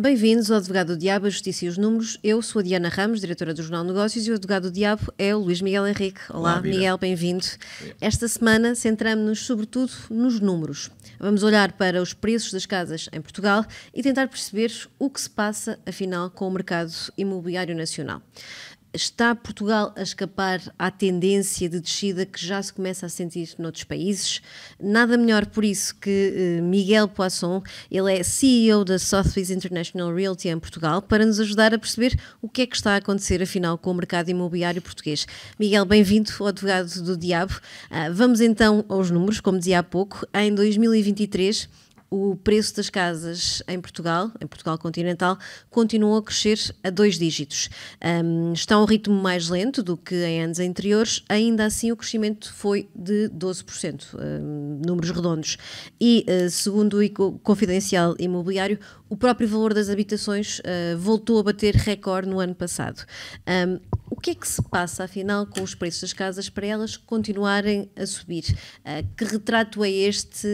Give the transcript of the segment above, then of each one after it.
Bem-vindos ao Advogado do Diabo, a Justiça e os Números. Eu sou a Diana Ramos, diretora do Jornal Negócios, e o Advogado do Diabo é o Luís Miguel Henrique. Olá Miguel, bem-vindo. Esta semana centramos-nos sobretudo nos números. Vamos olhar para os preços das casas em Portugal e tentar perceber o que se passa, afinal, com o mercado imobiliário nacional. Está Portugal a escapar à tendência de descida que já se começa a sentir noutros países? Nada melhor por isso que Miguel Poisson, ele é CEO da Sotheby's International Realty em Portugal, para nos ajudar a perceber o que é que está a acontecer, afinal, com o mercado imobiliário português. Miguel, bem-vindo ao Advogado do Diabo. Vamos então aos números, como dizia há pouco. Em 2023... o preço das casas em Portugal continental, continuou a crescer a 2 dígitos. Está a um ritmo mais lento do que em anos anteriores, ainda assim o crescimento foi de 12%, números redondos. E, segundo o Confidencial Imobiliário, o próprio valor das habitações voltou a bater recorde no ano passado. O que é que se passa, afinal, com os preços das casas para elas continuarem a subir? Que retrato é este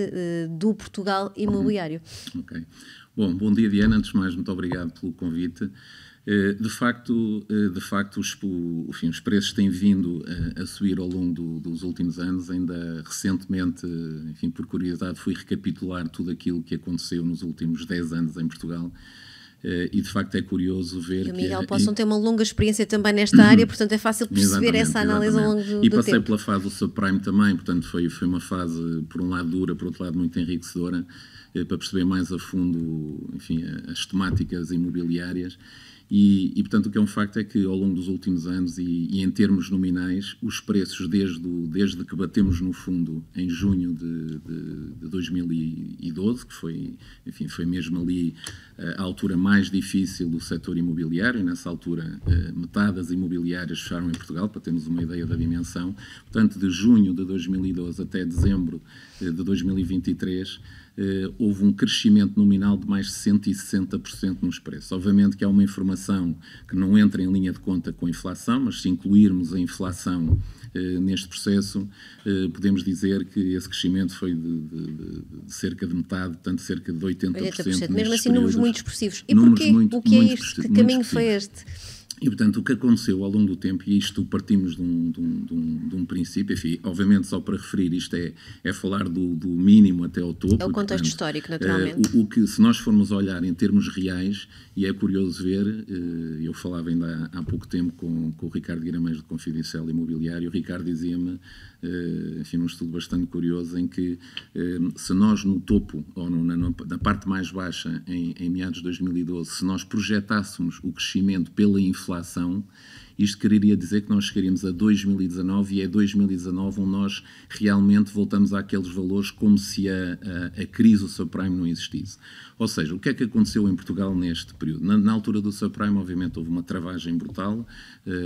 do Portugal imobiliário? Ok. Bom dia, Diana. Antes de mais, muito obrigado pelo convite. De facto, os preços têm vindo a subir ao longo dos últimos anos. Ainda recentemente, enfim, por curiosidade, fui recapitular tudo aquilo que aconteceu nos últimos 10 anos em Portugal. E de facto é curioso ver que... O Miguel Poisson tem uma longa experiência também nesta área, portanto é fácil perceber essa análise ao longo do tempo. E passei pela fase do subprime também, portanto foi uma fase, por um lado dura, por outro lado muito enriquecedora, para perceber mais a fundo, enfim, as temáticas imobiliárias. E portanto o que é um facto é que ao longo dos últimos anos e em termos nominais, os preços desde que batemos no fundo em junho de 2012, que foi mesmo ali a altura mais difícil do setor imobiliário, e nessa altura metade das imobiliárias fecharam em Portugal, para termos uma ideia da dimensão. Portanto, de junho de 2012 até dezembro de 2023, houve um crescimento nominal de mais de 160% nos preços. Obviamente que há uma informação que não entra em linha de conta com a inflação, mas se incluirmos a inflação neste processo, podemos dizer que esse crescimento foi de cerca de metade, portanto cerca de 80%. Mesmo assim, números muito expressivos. E porquê? O que é isto? Que caminho foi este? E, portanto, o que aconteceu ao longo do tempo, e isto partimos de um princípio, enfim, obviamente só para referir, isto é falar do mínimo até ao topo. É o contexto histórico, naturalmente. O que, se nós formos olhar em termos reais, e é curioso ver, eu falava ainda há pouco tempo com o Ricardo Guimarães do Confidencial Imobiliário, o Ricardo dizia-me, enfim, num estudo bastante curioso, em que se nós no topo, ou na parte mais baixa, em meados de 2012, se nós projetássemos o crescimento pela inflação, isto quereria dizer que nós chegaríamos a 2019 e é 2019 onde nós realmente voltamos àqueles valores como se a crise do subprime não existisse. Ou seja, o que é que aconteceu em Portugal neste período? Na altura do subprime, obviamente, houve uma travagem brutal.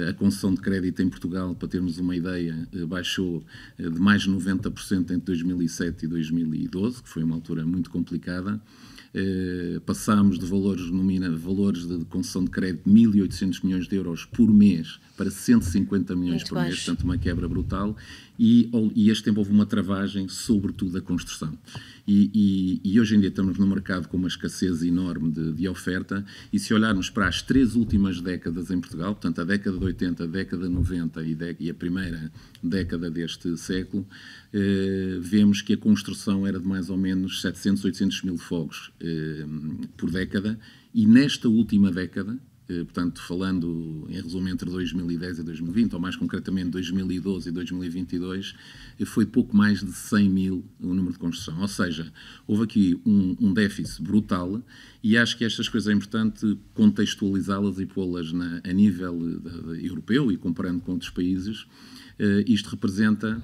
A concessão de crédito em Portugal, para termos uma ideia, baixou de mais de 90% entre 2007 e 2012, que foi uma altura muito complicada. Passámos de valores de concessão de crédito de 1.800 milhões de euros por mês para 150 milhões por mês, portanto uma quebra brutal, e este tempo houve uma travagem, sobretudo da construção. E hoje em dia estamos no mercado com uma escassez enorme de oferta, e se olharmos para as 3 últimas décadas em Portugal, portanto a década de 80, a década de 90 e a primeira década deste século, vemos que a construção era de mais ou menos 700, 800 mil fogos por década, e nesta última década, portanto, falando em resumo entre 2010 e 2020, ou mais concretamente 2012 e 2022, foi pouco mais de 100 mil o número de construção. Ou seja, houve aqui um déficit brutal, e acho que estas coisas é importante contextualizá-las e pô-las a nível europeu e comparando com outros países. Isto representa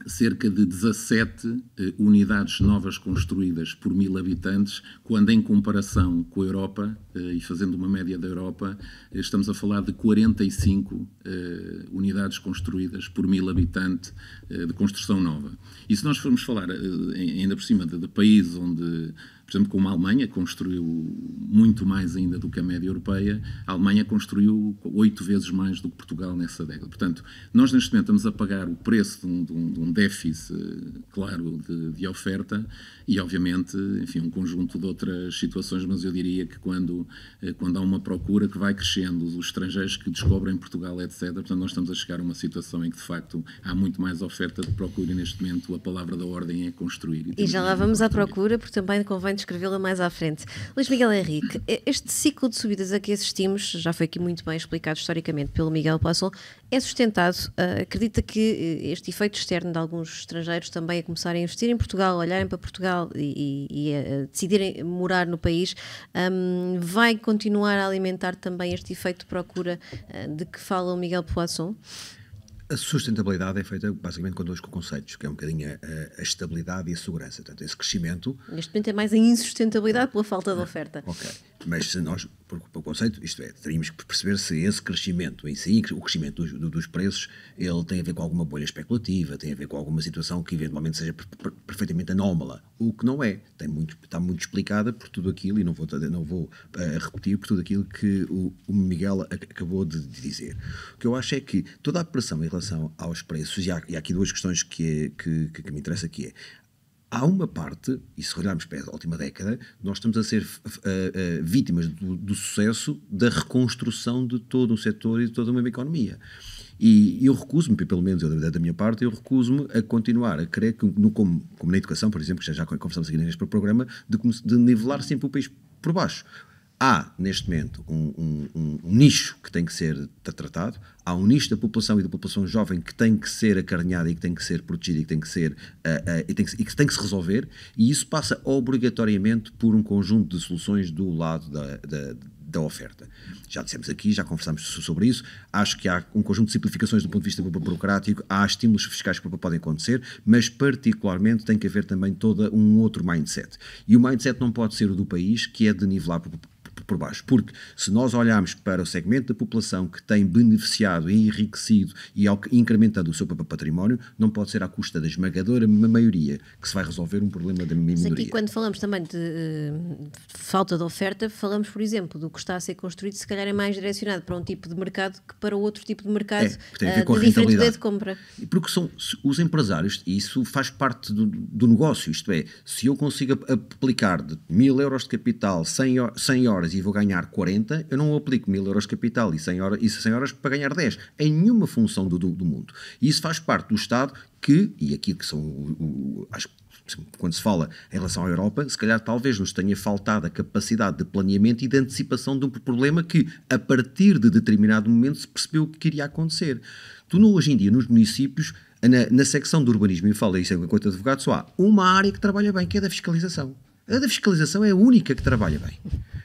cerca de 17 unidades novas construídas por 1000 habitantes, quando em comparação com a Europa, e fazendo uma média da Europa, estamos a falar de 45 unidades construídas por 1000 habitantes de construção nova. E se nós formos falar, ainda por cima, de países onde, por Por exemplo, como a Alemanha construiu muito mais ainda do que a média europeia, a Alemanha construiu 8 vezes mais do que Portugal nessa década. Portanto, nós neste momento estamos a pagar o preço de um déficit, claro, de oferta e, obviamente, enfim, um conjunto de outras situações, mas eu diria que quando há uma procura que vai crescendo, os estrangeiros que descobrem Portugal, etc., portanto, nós estamos a chegar a uma situação em que, de facto, há muito mais oferta de procura e, neste momento, a palavra da ordem é construir. E já lá vamos à procura, porque também convém descrevê-la mais à frente. Luís Miguel Henrique, este ciclo de subidas a que assistimos, já foi aqui muito bem explicado historicamente pelo Miguel Poisson, é sustentado, acredita que este efeito externo de alguns estrangeiros também a começarem a investir em Portugal, olharem para Portugal e a decidirem morar no país, vai continuar a alimentar também este efeito de procura de que fala o Miguel Poisson? A sustentabilidade é feita basicamente com dois conceitos, que é um bocadinho a estabilidade e a segurança. Portanto, esse crescimento... Neste momento é mais a insustentabilidade pela falta de oferta. Ok, mas se nós, por conceito, isto é, teríamos que perceber se esse crescimento em si, o crescimento dos preços, ele tem a ver com alguma bolha especulativa, tem a ver com alguma situação que eventualmente seja perfeitamente anómala, o que não é. Está muito explicada por tudo aquilo, e não vou repetir por tudo aquilo que o Miguel acabou de dizer. O que eu acho é que toda a pressão em relação aos preços, e há aqui duas questões que me interessa, que é, há uma parte, e se olharmos para a última década, nós estamos a ser vítimas do sucesso da reconstrução de todo um setor e de toda uma economia. E eu recuso-me, pelo menos eu, da minha parte, eu recuso-me a continuar a crer que, como na educação, por exemplo, que já conversamos aqui neste programa, de nivelar sempre o país por baixo. Há, neste momento, um nicho que tem que ser tratado, há um nicho da população e da população jovem que tem que ser acarinhada e que tem que ser protegida e que tem que ser e que tem que se resolver, e isso passa obrigatoriamente por um conjunto de soluções do lado da oferta. Já dissemos aqui, já conversámos sobre isso, acho que há um conjunto de simplificações do ponto de vista burocrático, há estímulos fiscais que podem acontecer, mas particularmente tem que haver também todo um outro mindset. E o mindset não pode ser o do país, que é de nivelar por baixo, porque se nós olharmos para o segmento da população que tem beneficiado e enriquecido e incrementando o seu património, não pode ser à custa da esmagadora maioria que se vai resolver um problema da minoria. Mas aqui, quando falamos também de falta de oferta, falamos, por exemplo, do que está a ser construído, se calhar é mais direcionado para um tipo de mercado que para outro tipo de mercado, tem a ver com a diferente rentabilidade de compra. Porque são os empresários, e isso faz parte do negócio, isto é, se eu consigo aplicar de 1000 euros de capital 100 horas e vou ganhar 40, eu não aplico 1000 euros de capital e 100 horas para ganhar 10, em nenhuma função do mundo. E isso faz parte do Estado e aqui que são, acho que quando se fala em relação à Europa, se calhar talvez nos tenha faltado a capacidade de planeamento e de antecipação de um problema que, a partir de determinado momento, se percebeu que iria acontecer. Hoje em dia, nos municípios, na secção do urbanismo, e falo isso enquanto advogado, só há uma área que trabalha bem, que é da fiscalização. A da fiscalização é a única que trabalha bem.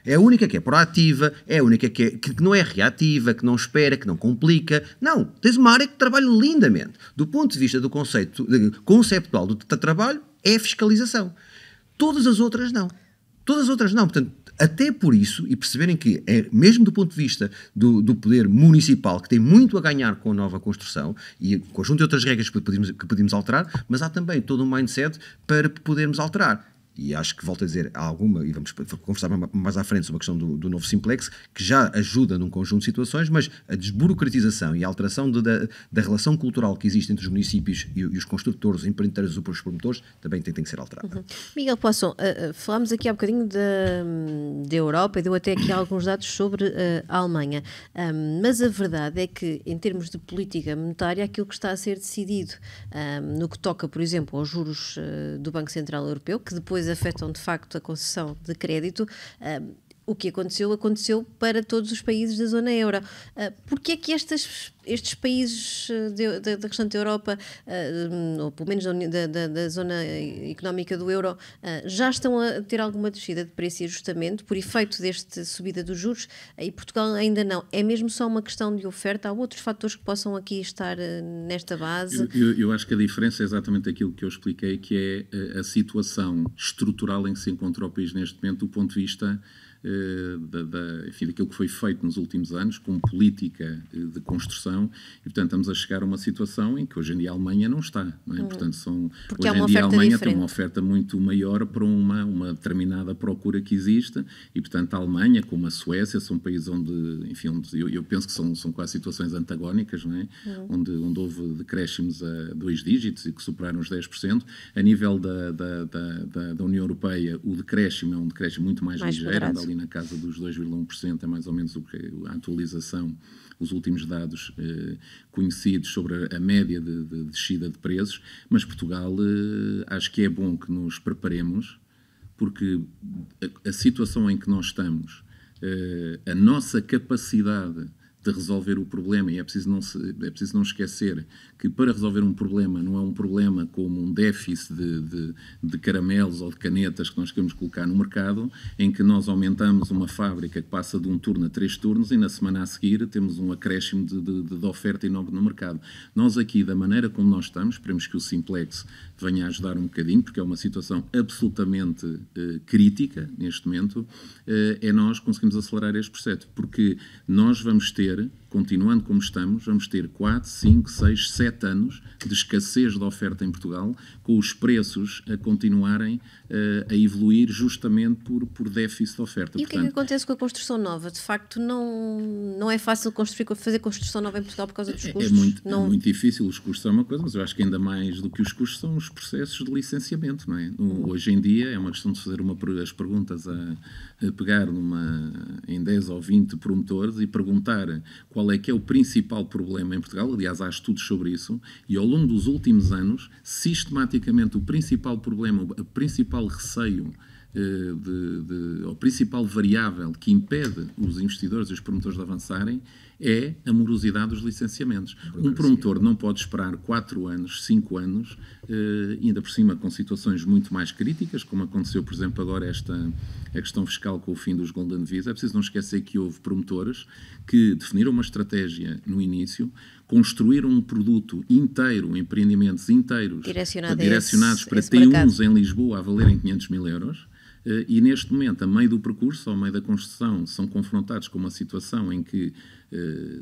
É a única que é proativa, é a única que não é reativa, que não espera, que não complica. Não, tens uma área que trabalha lindamente. Do ponto de vista do conceito conceptual do trabalho, é a fiscalização. Todas as outras não. Portanto, até por isso, e perceberem que, mesmo do ponto de vista do poder municipal, que tem muito a ganhar com a nova construção, e um conjunto de outras regras que podemos alterar, mas há também todo um mindset para podermos alterar. E acho que, volto a dizer, há alguma, e vamos conversar mais à frente sobre a questão do novo Simplex, que já ajuda num conjunto de situações, mas a desburocratização e a alteração da relação cultural que existe entre os municípios e os construtores, os empreendedores e os promotores também tem que ser alterada. Miguel Poisson, falámos aqui há bocadinho da Europa e deu até aqui alguns dados sobre a Alemanha, mas a verdade é que, em termos de política monetária, aquilo que está a ser decidido no que toca, por exemplo, aos juros do Banco Central Europeu, que depois afetam de facto a concessão de crédito, o que aconteceu para todos os países da zona euro. Porque é que estes países da restante Europa, ou pelo menos da zona económica do euro, já estão a ter alguma descida de preço e ajustamento por efeito desta subida dos juros, e Portugal ainda não? É mesmo só uma questão de oferta? Há outros fatores que possam aqui estar nesta base? Eu acho que a diferença é exatamente aquilo que eu expliquei, que é a situação estrutural em que se encontra o país neste momento, do ponto de vista enfim, daquilo que foi feito nos últimos anos, com política de construção, e, portanto, estamos a chegar a uma situação em que hoje em dia a Alemanha não está. Não é? Portanto, porque hoje em dia a Alemanha diferente. tem uma oferta muito maior para uma determinada procura que existe, e, portanto, a Alemanha, como a Suécia, são países onde, enfim, eu penso que são quase situações antagónicas, não é? Onde houve decréscimos a 2 dígitos e que superaram os 10%. A nível da União Europeia, o decréscimo é um decréscimo muito mais ligeiro, anda ali na casa dos 2,1%, é mais ou menos a atualização, os últimos dados conhecidos sobre a média de descida de preços, mas Portugal acho que é bom que nos preparemos, porque a situação em que nós estamos, a nossa capacidade de resolver o problema, e é preciso não esquecer que para resolver um problema não é um problema como um déficit de caramelos ou de canetas que nós queremos colocar no mercado, em que nós aumentamos uma fábrica que passa de um turno a 3 turnos e na semana a seguir temos um acréscimo de oferta enorme no mercado. Nós aqui, da maneira como nós estamos, esperemos que o Simplex venha a ajudar um bocadinho, porque é uma situação absolutamente crítica neste momento, nós conseguimos acelerar este processo, porque nós vamos ter, continuando como estamos, vamos ter 4, 5, 6, 7 anos de escassez de oferta em Portugal, com os preços a continuarem a evoluir justamente por déficit de oferta. E portanto, o que é que acontece com a construção nova? De facto, não é fácil fazer construção nova em Portugal por causa dos custos? É muito difícil, os custos são uma coisa, mas eu acho que ainda mais do que os custos são os processos de licenciamento, não é? Hoje em dia é uma questão de fazer as perguntas a pegar em 10 ou 20 promotores e perguntar qual é que é o principal problema em Portugal. Aliás, há estudos sobre isso, e ao longo dos últimos anos, sistematicamente, o principal problema, o principal receio, a principal variável que impede os investidores e os promotores de avançarem é a morosidade dos licenciamentos. Um promotor não pode esperar 4 anos, 5 anos, ainda por cima com situações muito mais críticas, como aconteceu, por exemplo, agora a questão fiscal com o fim dos Golden Visa. É preciso não esquecer que houve promotores que definiram uma estratégia no início, construíram um produto inteiro, empreendimentos inteiros, direcionados para T1s em Lisboa a valerem 500 mil euros, e neste momento, a meio do percurso, ao meio da construção, são confrontados com uma situação em que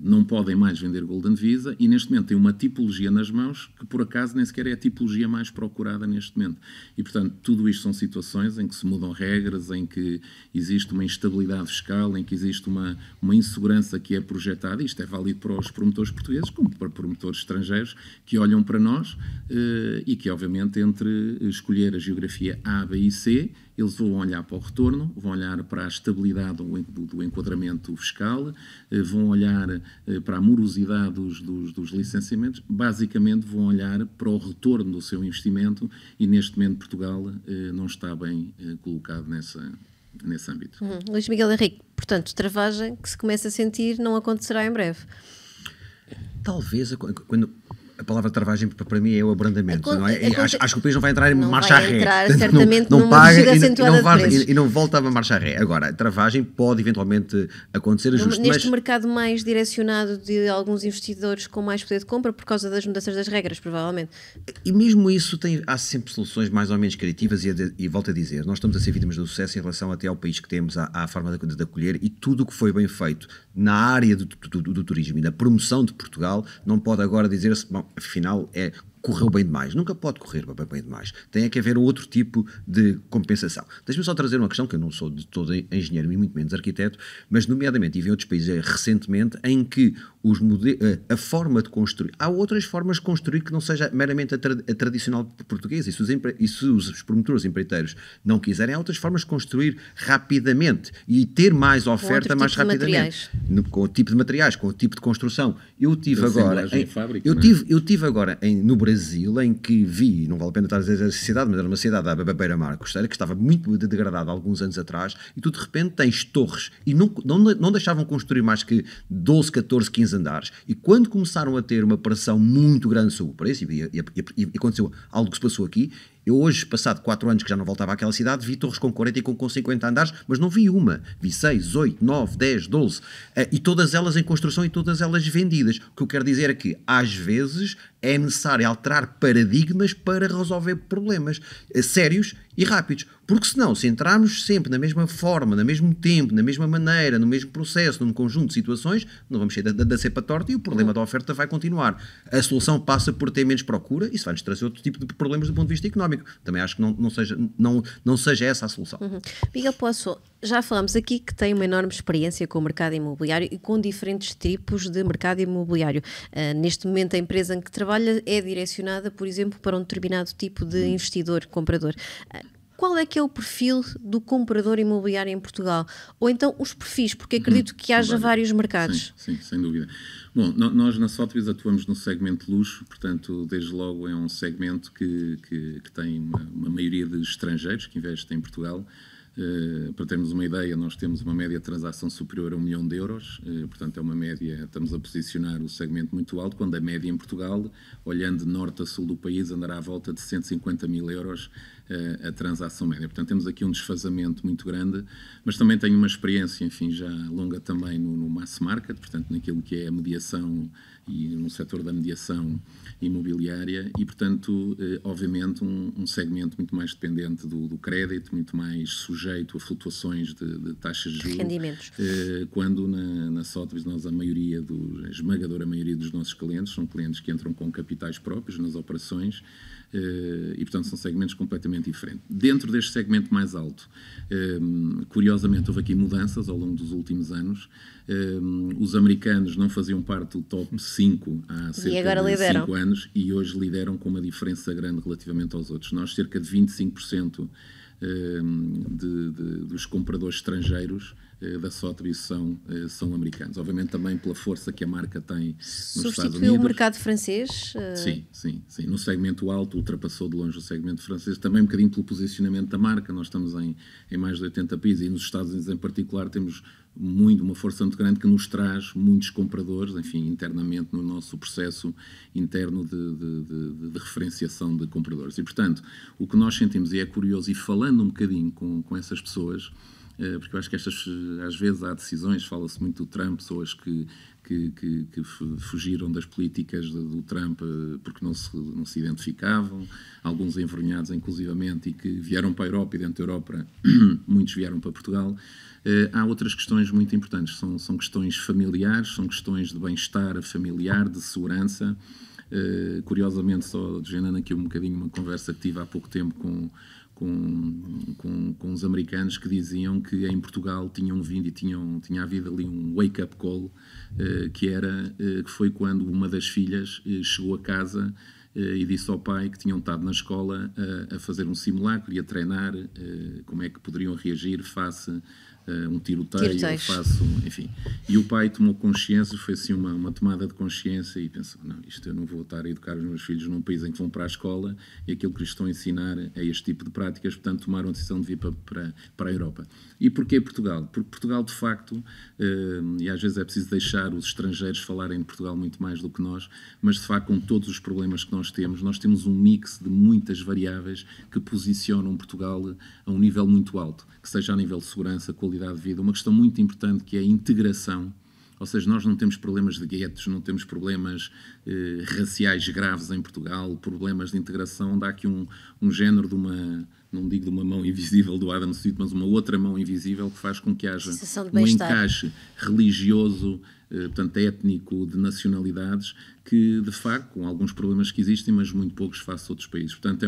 não podem mais vender Golden Visa, e neste momento têm uma tipologia nas mãos que por acaso nem sequer é a tipologia mais procurada neste momento. E portanto tudo isto são situações em que se mudam regras, em que existe uma instabilidade fiscal, em que existe uma insegurança que é projetada, e isto é válido para os promotores portugueses como para promotores estrangeiros que olham para nós e que obviamente entre escolher a geografia A, B e C, eles vão olhar para o retorno, vão olhar para a estabilidade do enquadramento fiscal, vão olhar para a morosidade dos licenciamentos, basicamente vão olhar para o retorno do seu investimento, e neste momento Portugal não está bem colocado nesse âmbito. Luís Miguel Henrique, portanto, travagem que se começa a sentir não acontecerá em breve. Talvez, quando a palavra travagem para mim é o abrandamento, não é? Acho que o país não vai entrar em marcha a ré. Não vai entrar, certamente, não numa paga descida acentuada de preços. e não volta a marcha a ré. Agora, a travagem pode eventualmente acontecer a justo. Neste mercado mais direcionado de alguns investidores com mais poder de compra por causa das mudanças das regras, provavelmente. E mesmo isso há sempre soluções mais ou menos criativas, e volto a dizer, nós estamos a ser vítimas do sucesso em relação até ao país que temos, à forma de acolher, e tudo o que foi bem feito na área do turismo e da promoção de Portugal não pode agora dizer-se, bom, afinal correu bem demais. Nunca pode correr bem demais. Tem que haver outro tipo de compensação. Deixa-me só trazer uma questão, que eu não sou de todo engenheiro e muito menos arquiteto, mas nomeadamente, e vi outros países recentemente, em que a forma de construir, há outras formas de construir que não seja meramente a tradicional portuguesa, e se os promotores empreiteiros não quiserem, há outras formas de construir rapidamente e ter mais oferta mais rapidamente. Com o tipo de materiais, com o tipo de construção. Eu tive agora no Brasil, em que vi, não vale a pena estar a dizer a cidade, mas era uma cidade, a beira-mar costeira, que estava muito degradada há alguns anos atrás, e tu de repente tens torres, e não deixavam construir mais que 12, 14, 15 andares, e quando começaram a ter uma pressão muito grande sobre o preço, e aconteceu algo que se passou aqui, eu hoje, passado 4 anos que já não voltava àquela cidade, vi torres com 40 e com 50 andares, mas não vi uma. Vi 6, 8, 9, 10, 12. E todas elas em construção e todas elas vendidas. O que eu quero dizer é que, às vezes, é necessário alterar paradigmas para resolver problemas sérios e rápidos. Porque senão, se entrarmos sempre na mesma forma, no mesmo tempo, na mesma maneira, no mesmo processo, num conjunto de situações, não vamos sair da cepa torta e o problema da oferta vai continuar. A solução passa por ter menos procura, isso vai-nos trazer outro tipo de problemas do ponto de vista económico. Também acho que não seja essa a solução. Miguel Poço, já falamos aqui que tem uma enorme experiência com o mercado imobiliário e com diferentes tipos de mercado imobiliário. Neste momento, a empresa em que trabalha é direcionada, por exemplo, para um determinado tipo de investidor, comprador. Qual é que é o perfil do comprador imobiliário em Portugal? Ou então os perfis, porque acredito que haja vários mercados. Sim, sem dúvida. Bom, nós na Sotheby's atuamos no segmento de luxo, portanto, desde logo é um segmento que tem uma maioria de estrangeiros que investem em Portugal. Para termos uma ideia, nós temos uma média de transação superior a 1 milhão de euros, portanto é uma média, estamos a posicionar o segmento muito alto, quando a média em Portugal, olhando de norte a sul do país, andará à volta de 150 mil euros a transação média. Portanto temos aqui um desfazamento muito grande, mas também tenho uma experiência, enfim, já longa também no mass market, portanto naquilo que é a mediação e no setor da mediação imobiliária e, portanto, obviamente um segmento muito mais dependente do crédito, muito mais sujeito a flutuações de taxas de juros. Rendimentos. Quando na Sotheby's nós a esmagadora maioria dos nossos clientes são clientes que entram com capitais próprios nas operações e, portanto, são segmentos completamente diferentes. Dentro deste segmento mais alto, curiosamente, houve aqui mudanças ao longo dos últimos anos. Os americanos não faziam parte do top 5 há cerca de 5 anos e hoje lideram com uma diferença grande relativamente aos outros. Nós, cerca de 25% dos compradores estrangeiros da Sotheby's são americanos. Obviamente também pela força que a marca tem nos Estados Unidos. Substituiu o mercado francês? Sim. No segmento alto ultrapassou de longe o segmento francês. Também um bocadinho pelo posicionamento da marca. Nós estamos em mais de 80 países e nos Estados Unidos em particular temos uma força muito grande que nos traz muitos compradores, enfim, internamente no nosso processo interno de referenciação de compradores. E, portanto, o que nós sentimos, e é curioso, e falando um bocadinho com essas pessoas, porque eu acho que às vezes há decisões, fala-se muito do Trump, pessoas que fugiram das políticas do Trump porque não se identificavam, alguns envergonhados inclusivamente, e que vieram para a Europa, e dentro da Europa muitos vieram para Portugal. Há outras questões muito importantes, são questões familiares, são questões de bem-estar familiar, de segurança. Curiosamente, só desvendando aqui um bocadinho uma conversa que tive há pouco tempo com os americanos que diziam que em Portugal tinham vindo e tinha havido ali um wake-up call, que foi quando uma das filhas chegou a casa e disse ao pai que tinham estado na escola a fazer um simulacro e a treinar como é que poderiam reagir face um tiroteio, enfim. E o pai tomou consciência, foi assim uma tomada de consciência e pensou, não, isto eu não vou estar a educar os meus filhos num país em que vão para a escola e aquilo que lhes estão a ensinar é este tipo de práticas, portanto tomaram a decisão de vir para a Europa. E porquê Portugal? Porque Portugal, de facto, e às vezes é preciso deixar os estrangeiros falarem de Portugal muito mais do que nós, mas de facto com todos os problemas que nós temos um mix de muitas variáveis que posicionam Portugal a um nível muito alto, que seja a nível de segurança, qualidade de vida, uma questão muito importante que é a integração, ou seja, nós não temos problemas de guetos, não temos problemas raciais graves em Portugal, problemas de integração, dá aqui um género de não digo de uma mão invisível do Adam Smith, mas uma outra mão invisível que faz com que haja um encaixe religioso, portanto étnico, de nacionalidades, que de facto, com alguns problemas que existem, mas muito poucos face a outros países. Portanto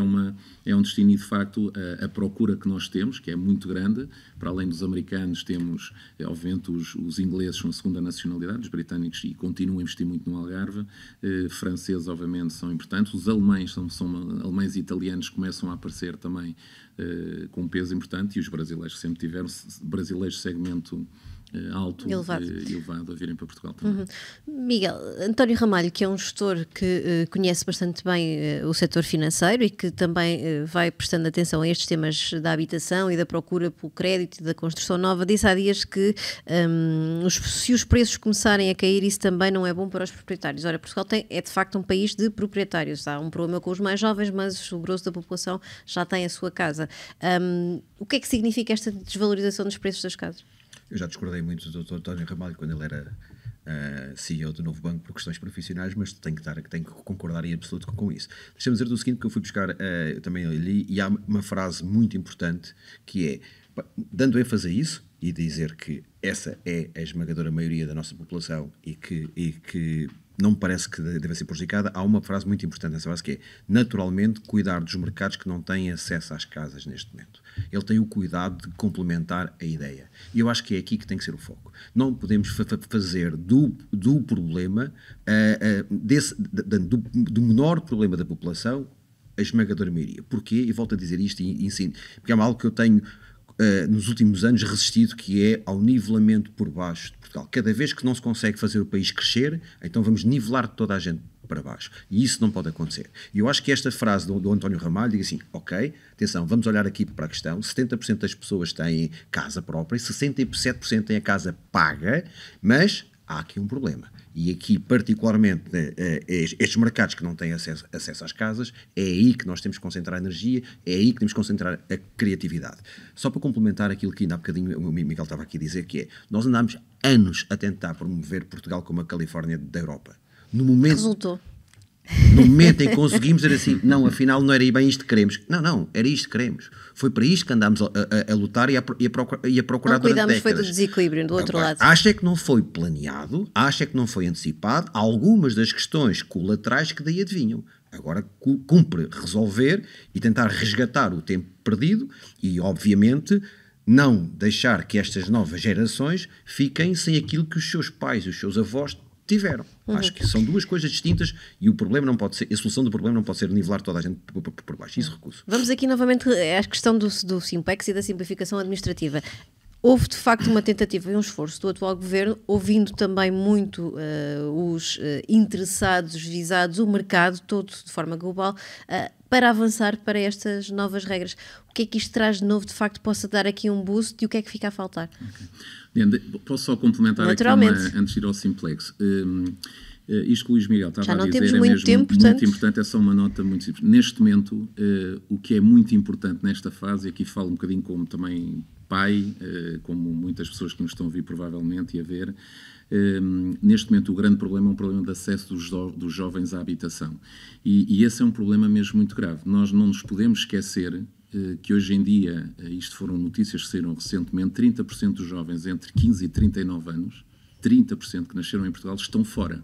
é um destino e de facto a procura que nós temos, que é muito grande, para além dos americanos temos, obviamente os ingleses são a segunda nacionalidade, os britânicos e continuam a investir muito no Algarve, franceses obviamente são importantes, os alemães são alemães e italianos começam a aparecer também com um peso importante e os brasileiros que sempre tiveram, brasileiros segmento alto e elevado a virem para Portugal também. Miguel, António Ramalho, que é um gestor que conhece bastante bem o setor financeiro e que também vai prestando atenção a estes temas da habitação e da procura pelo crédito e da construção nova, disse há dias que se os preços começarem a cair, isso também não é bom para os proprietários. Ora, Portugal é de facto um país de proprietários. Há um problema com os mais jovens, mas o grosso da população já tem a sua casa. O que é que significa esta desvalorização dos preços das casas? Eu já discordei muito do Dr. António Ramalho quando ele era CEO do novo banco por questões profissionais, mas tenho que concordar em absoluto com isso. Deixa-me dizer o seguinte, que eu fui buscar, eu também ali, e há uma frase muito importante que é, dando ênfase a isso, e dizer que essa é a esmagadora maioria da nossa população e que não me parece que deve ser prejudicada, há uma frase muito importante nessa frase que é, naturalmente, cuidar dos mercados que não têm acesso às casas neste momento. Ele tem o cuidado de complementar a ideia. E eu acho que é aqui que tem que ser o foco. Não podemos fazer do problema, do menor problema da população, a esmagadora maioria. Porquê? E volto a dizer isto e ensino. Porque é algo que eu tenho nos últimos anos resistido, que é ao nivelamento por baixo de Portugal. Cada vez que não se consegue fazer o país crescer, então vamos nivelar toda a gente para baixo. E isso não pode acontecer. E eu acho que esta frase do António Ramalho diz assim, ok, atenção, vamos olhar aqui para a questão, 70% das pessoas têm casa própria, 67% têm a casa paga, mas há aqui um problema. E aqui, particularmente, estes mercados que não têm acesso às casas, é aí que nós temos que concentrar a energia, é aí que temos que concentrar a criatividade. Só para complementar aquilo que ainda há bocadinho o Miguel estava aqui a dizer, que é, nós andámos anos a tentar promover Portugal como a Califórnia da Europa. Resultou. No momento em que conseguimos dizer assim, não, afinal não era bem isto que queremos. Não, era isto que queremos. Foi para isto que andámos a lutar e a procurar durante décadas. Foi do desequilíbrio do outro lado. Acho é que não foi planeado, acho é que não foi antecipado algumas das questões colaterais que daí adivinham. Agora cumpre resolver e tentar resgatar o tempo perdido e, obviamente, não deixar que estas novas gerações fiquem sem aquilo que os seus pais e os seus avós tiveram. Acho que são duas coisas distintas e o problema não pode ser, a solução do problema não pode ser nivelar toda a gente por baixo. Isso recuso. Vamos aqui novamente à questão do Simplex e da simplificação administrativa. Houve de facto uma tentativa e um esforço do atual governo, ouvindo também muito os interessados, visados, o mercado todo de forma global, para avançar para estas novas regras. O que é que isto traz de novo, de facto, possa dar aqui um boost e o que é que fica a faltar? Okay. Posso só complementar aqui antes de ir ao Simplex. Isto que o Luís Miguel estava a dizer é mesmo muito importante, é só uma nota muito simples. Neste momento, o que é muito importante nesta fase, e aqui falo um bocadinho como também pai, como muitas pessoas que nos estão a ouvir provavelmente e a ver, neste momento o grande problema é um problema de acesso dos jovens à habitação. E esse é um problema mesmo muito grave. Nós não nos podemos esquecer que hoje em dia, isto foram notícias que saíram recentemente, 30% dos jovens entre 15 e 39 anos, 30% que nasceram em Portugal, estão fora.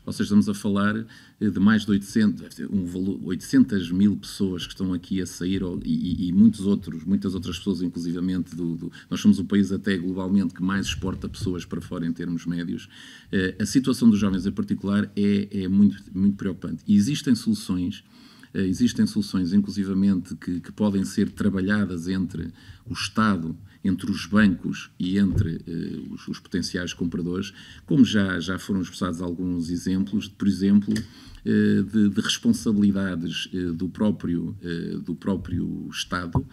Ou seja, estamos a falar de mais de 800 mil pessoas que estão aqui a sair e muitas outras pessoas, inclusivamente, nós somos o país até globalmente que mais exporta pessoas para fora em termos médios. A situação dos jovens em particular é muito, muito preocupante. E existem soluções, inclusivamente, que podem ser trabalhadas entre o Estado, entre os bancos e entre os potenciais compradores, como já foram expressados alguns exemplos, por exemplo, de responsabilidades do próprio Estado,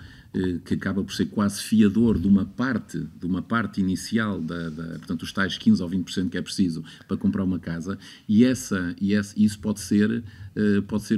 que acaba por ser quase fiador de uma parte inicial, portanto, os tais 15% ou 20% que é preciso para comprar uma casa, e isso pode ser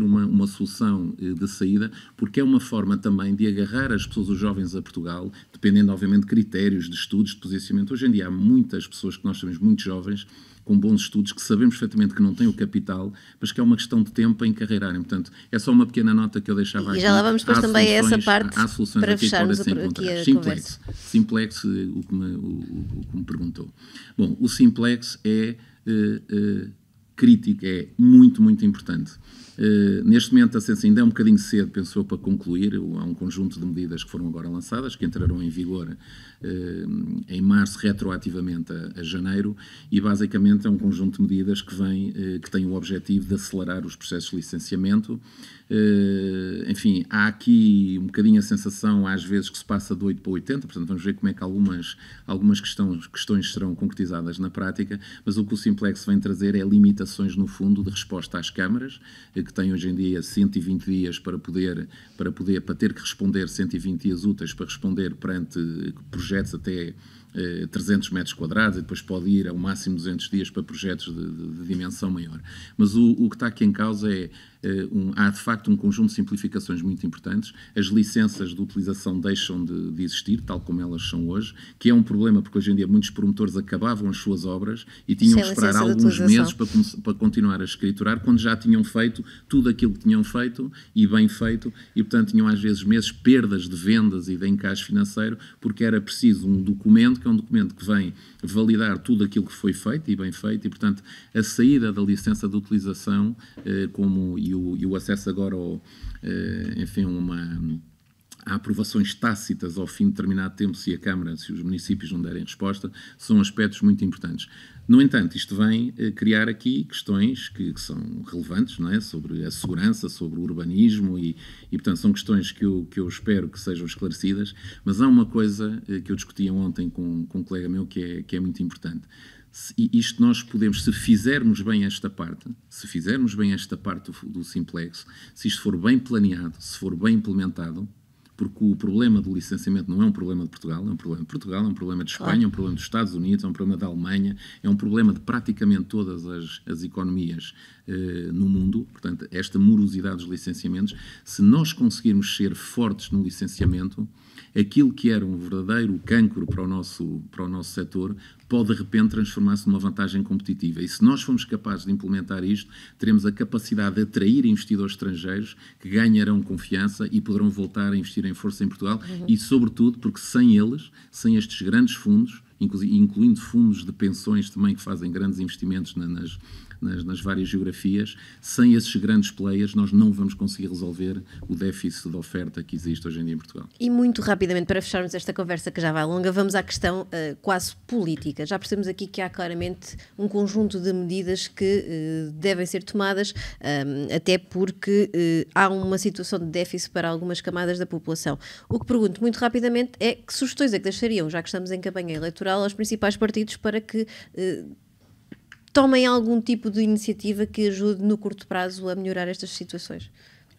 uma solução de saída, porque é uma forma também de agarrar as pessoas, os jovens a Portugal, dependendo, obviamente, de critérios, de estudos, de posicionamento. Hoje em dia há muitas pessoas que nós sabemos, muito jovens, com bons estudos, que sabemos perfeitamente que não têm o capital, mas que é uma questão de tempo em carreirarem. Portanto, é só uma pequena nota que eu deixava aqui. E já lá vamos depois também a essa parte para fecharmos aqui a conversa. Simplex, o que me perguntou. Bom, o Simplex é crítico, é muito, muito importante. Neste momento, assim, ainda é um bocadinho cedo, pensou, para concluir. Há um conjunto de medidas que foram agora lançadas, que entrarão em vigor em março, retroativamente a janeiro, e basicamente é um conjunto de medidas que tem o objetivo de acelerar os processos de licenciamento. Enfim, há aqui um bocadinho a sensação, às vezes, que se passa de 8 para 80, portanto vamos ver como é que algumas questões serão concretizadas na prática, mas o que o Simplex vem trazer é limitações, no fundo, de resposta às câmaras, que têm hoje em dia 120 dias para ter que responder, 120 dias úteis para responder perante projetos até 300 metros quadrados e depois pode ir ao máximo 200 dias para projetos de dimensão maior. Mas o que está aqui em causa é há de facto um conjunto de simplificações muito importantes. As licenças de utilização deixam de existir, tal como elas são hoje, que é um problema porque hoje em dia muitos promotores acabavam as suas obras e tinham que esperar alguns meses para continuar a escriturar, quando já tinham feito tudo aquilo que tinham feito e bem feito, e portanto tinham às vezes meses perdas de vendas e de encaixe financeiro, porque era preciso um documento, que é um documento que vem validar tudo aquilo que foi feito e bem feito, e portanto a saída da licença de utilização e o acesso agora a aprovações tácitas ao fim de determinado tempo, se a Câmara, se os municípios não derem resposta, são aspectos muito importantes. No entanto, isto vem criar aqui questões que são relevantes, não é? Sobre a segurança, sobre o urbanismo e portanto, são questões que eu espero que sejam esclarecidas, mas há uma coisa que eu discutia ontem com um colega meu que é muito importante. Isto nós podemos, se fizermos bem esta parte do Simplex, se isto for bem planeado, se for bem implementado, porque o problema do licenciamento não é um problema de Portugal, é um problema de Portugal, é um problema de Espanha, é um problema dos Estados Unidos, é um problema da Alemanha, é um problema de praticamente todas as economias no mundo. Portanto, esta morosidade dos licenciamentos, se nós conseguirmos ser fortes no licenciamento, aquilo que era um verdadeiro cancro para o nosso setor pode de repente transformar-se numa vantagem competitiva. E se nós formos capazes de implementar isto, teremos a capacidade de atrair investidores estrangeiros que ganharão confiança e poderão voltar a investir em força em Portugal e, sobretudo, porque sem eles, sem estes grandes fundos, incluindo fundos de pensões também que fazem grandes investimentos nas várias geografias, sem esses grandes players nós não vamos conseguir resolver o déficit de oferta que existe hoje em dia em Portugal. E muito rapidamente, para fecharmos esta conversa que já vai longa, vamos à questão quase política. Já percebemos aqui que há claramente um conjunto de medidas que devem ser tomadas, até porque há uma situação de déficit para algumas camadas da população. O que pergunto muito rapidamente é que sugestões é que deixariam, já que estamos em campanha eleitoral, aos principais partidos para que tomem algum tipo de iniciativa que ajude no curto prazo a melhorar estas situações.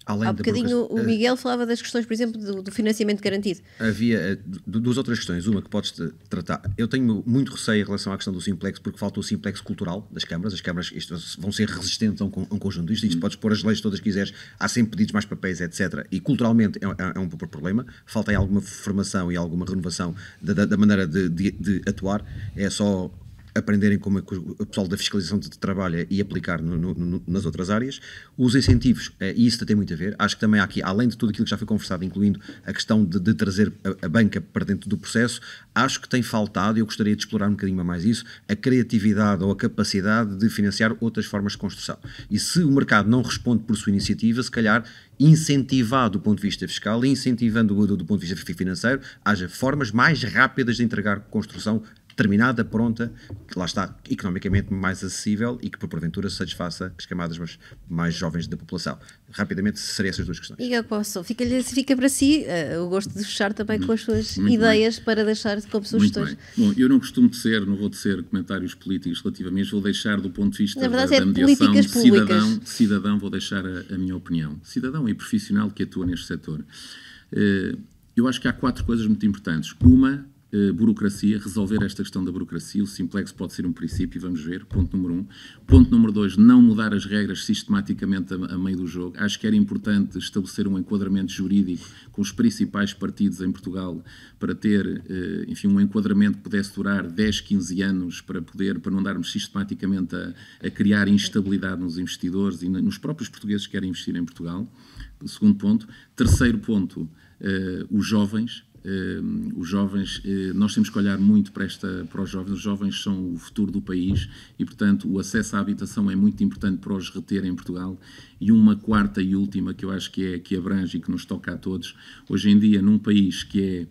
Há bocadinho o Miguel falava das questões, por exemplo, do financiamento garantido. Havia duas outras questões. Uma que podes tratar. Eu tenho muito receio em relação à questão do Simplex, porque falta o Simplex cultural das câmaras. As câmaras vão ser resistentes a um conjunto disto. Podes pôr as leis todas que quiseres, há sempre pedidos mais papéis, etc. E culturalmente é um problema. Falta aí alguma formação e alguma renovação da maneira de atuar. É só aprenderem como é que o pessoal da fiscalização trabalha e aplicar nas outras áreas. Os incentivos, e isso tem muito a ver. Acho que também há aqui, além de tudo aquilo que já foi conversado, incluindo a questão de trazer a banca para dentro do processo, acho que tem faltado, e eu gostaria de explorar um bocadinho mais isso, a criatividade ou a capacidade de financiar outras formas de construção. E se o mercado não responde por sua iniciativa, se calhar incentivado do ponto de vista fiscal e incentivando do ponto de vista financeiro, haja formas mais rápidas de entregar construção terminada, pronta, que lá está economicamente mais acessível e que por porventura satisfaça as camadas mais jovens da população. Rapidamente seriam essas duas questões. E eu posso, fica para si o gosto de fechar também com as suas ideias para deixar como sugestões. Bom, eu não costumo não vou tecer comentários políticos relativamente, vou deixar do ponto de vista na verdade, da mediação de cidadão, vou deixar a minha opinião. Cidadão e profissional que atua neste setor. Eu acho que há 4 coisas muito importantes. Uma, burocracia, resolver esta questão da burocracia. O Simplex pode ser um princípio, vamos ver, ponto número 1. Ponto número 2, não mudar as regras sistematicamente a meio do jogo. Acho que era importante estabelecer um enquadramento jurídico com os principais partidos em Portugal para ter, enfim, um enquadramento que pudesse durar 10, 15 anos para não andarmos sistematicamente a criar instabilidade nos investidores e nos próprios portugueses que querem investir em Portugal. Segundo ponto. Terceiro ponto, os jovens. Nós temos que olhar muito para os jovens. Os jovens são o futuro do país e, portanto, o acesso à habitação é muito importante para os reter em Portugal. E uma quarta e última que eu acho que abrange e que nos toca a todos. Hoje em dia, num país que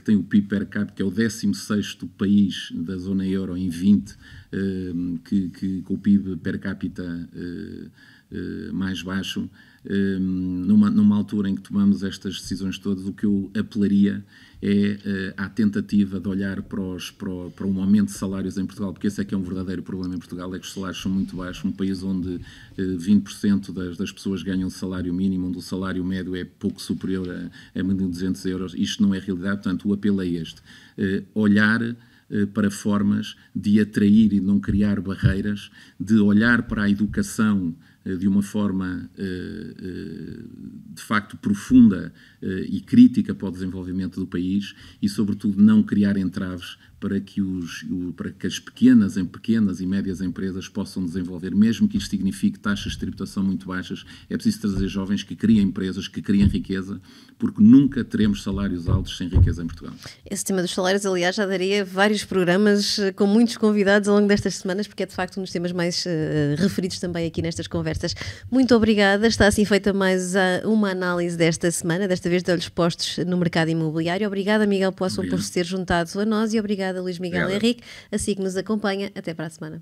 tem o PIB per capita, que é o 16º país da zona euro em 20, com o PIB per capita mais baixo, numa altura em que tomamos estas decisões todas, o que eu apelaria é à tentativa de olhar para um aumento de salários em Portugal, porque esse é que é um verdadeiro problema em Portugal, é que os salários são muito baixos, um país onde 20% das pessoas ganham salário mínimo, onde o salário médio é pouco superior a 1.200 euros. Isto não é realidade, portanto o apelo é este, olhar para formas de atrair e de não criar barreiras, de olhar para a educação de uma forma de facto profunda e crítica para o desenvolvimento do país e, sobretudo, não criar entraves para que as pequenas e médias empresas possam desenvolver, mesmo que isto signifique taxas de tributação muito baixas. É preciso trazer jovens que criem empresas, que criem riqueza, porque nunca teremos salários altos sem riqueza em Portugal. Esse tema dos salários, aliás, já daria vários programas com muitos convidados ao longo destas semanas, porque é de facto um dos temas mais referidos também aqui nestas conversas. Muito obrigada. Está assim feita mais uma análise desta semana, desta vez de olhos postos no mercado imobiliário. Obrigada, Miguel Poço, por se ter juntado a nós, e obrigada, Luís Miguel Henrique, assim que nos acompanha. Até para a semana.